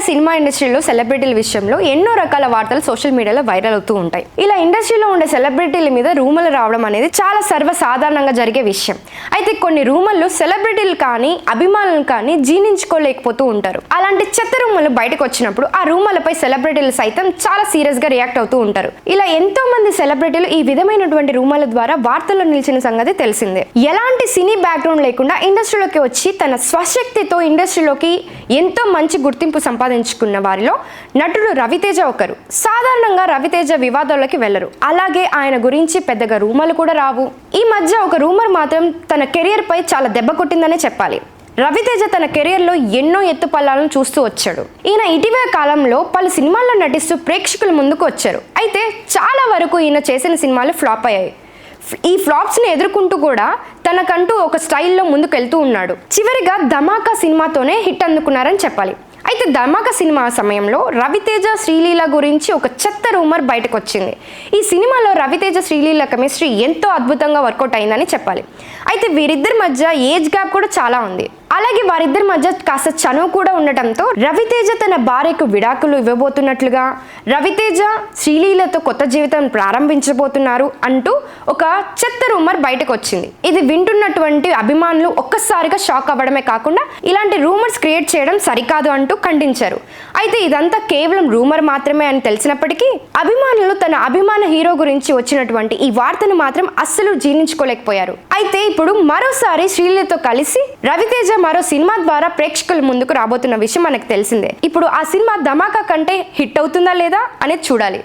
Cinema ఇండస్ట్రీలో సెలబ్రిటీల విషయంలో ఎన్నో రకాల వార్తలు సోషల్ మీడియాలో వైరల్ అవుతూ ఉంటాయి. ఇలా ఇండస్ట్రీలో ఉండే సెలబ్రిటీల మీద రూమర్లు రావడం అనేది చాలా సర్వసాధారణంగా జరిగే విషయం. అయితే కొన్ని రూమర్లు సెలబ్రిటీలు కానీ అభిమానులు కానీ జీర్ణించుకోలేకపోతూ ఉంటారు. అలాంటి చెత్త రూమర్లు బయటకు వచ్చినప్పుడు ఆ రూమర్లపై సెలబ్రిటీలు సైతం చాలా సీరియస్ గా రియాక్ట్ అవుతూ ఉంటారు. ఇలా ఎంతో మంది సెలబ్రిటీలు ఈ విధమైనటువంటి రూమర్ల ద్వారా వార్తల్లో నిలిచిన సంగతి తెలిసిందే. ఎలాంటి సినీ బ్యాక్గ్రౌండ్ లేకుండా ఇండస్ట్రీలోకి వచ్చి తన స్వశక్తితో ఇండస్ట్రీలోకి ఎంతో మంచి గుర్తింపు సంపాదించుకున్న వారిలో నటుడు రవితేజ ఒకరు. సాధారణంగా రవితేజ వివాదాల్లోకి వెళ్లరు. అలాగే ఆయన గురించి పెద్దగా రూమర్లు కూడా రావు. ఈ మధ్య ఒక రూమర్ మాత్రం తన కెరియర్ పై చాలా దెబ్బ కొట్టిందనే చెప్పాలి. రవితేజ తన కెరియర్లో ఎన్నో ఎత్తుపల్లాలను చూస్తూ వచ్చాడు. ఈయన ఇటీవల కాలంలో పలు సినిమాల్లో నటిస్తూ ప్రేక్షకుల ముందుకు వచ్చారు. అయితే చాలా వరకు ఈయన చేసిన సినిమాలు ఫ్లాప్ అయ్యాయి. ఈ ఫ్లాప్స్ని ఎదుర్కొంటూ కూడా తనకంటూ ఒక స్టైల్లో ముందుకు వెళ్తూ ఉన్నాడు. చివరిగా ధమాకా సినిమాతోనే హిట్ అందుకున్నారని చెప్పాలి. అయితే ధమాకా సినిమా సమయంలో రవితేజ శ్రీలీల గురించి ఒక చెత్త రూమర్ బయటకు వచ్చింది. ఈ సినిమాలో రవితేజ శ్రీలీల కెమిస్ట్రీ ఎంతో అద్భుతంగా వర్కౌట్ అయిందని చెప్పాలి. అయితే వీరిద్దరి మధ్య ఏజ్ గ్యాప్ కూడా చాలా ఉంది. అలాగే వారిద్దరి మధ్య కాస్త చనువు కూడా ఉండటంతో రవితేజ తన భార్యకు విడాకులు ఇవ్వబోతున్నట్లుగా, రవితేజ శ్రీలీలతో కొత్త జీవితం ప్రారంభించబోతున్నారు అంటూ ఒక చెత్త రూమర్ బయటకు వచ్చింది. ఇది వింటున్నటువంటి అభిమానులు ఒక్కసారిగా షాక్ అవ్వడమే కాకుండా ఇలాంటి రూమర్స్ క్రియేట్ చేయడం సరికాదు అంటూ ఖండించారు. అయితే ఇదంతా కేవలం రూమర్ మాత్రమే అని తెలిసినప్పటికీ అభిమానులు తన అభిమాన హీరో గురించి వచ్చినటువంటి ఈ వార్తను మాత్రం అస్సలు జీర్ణించుకోలేకపోయారు. అయితే ఇప్పుడు మరోసారి శ్రీలీలతో కలిసి రవితేజ మరో సినిమా ద్వారా ప్రేక్షకుల ముందుకు రాబోతున్న విషయం మనకు తెలిసిందే. ఇప్పుడు ఆ సినిమా ధమాకా కంటే హిట్ అవుతుందా లేదా అనేది చూడాలి.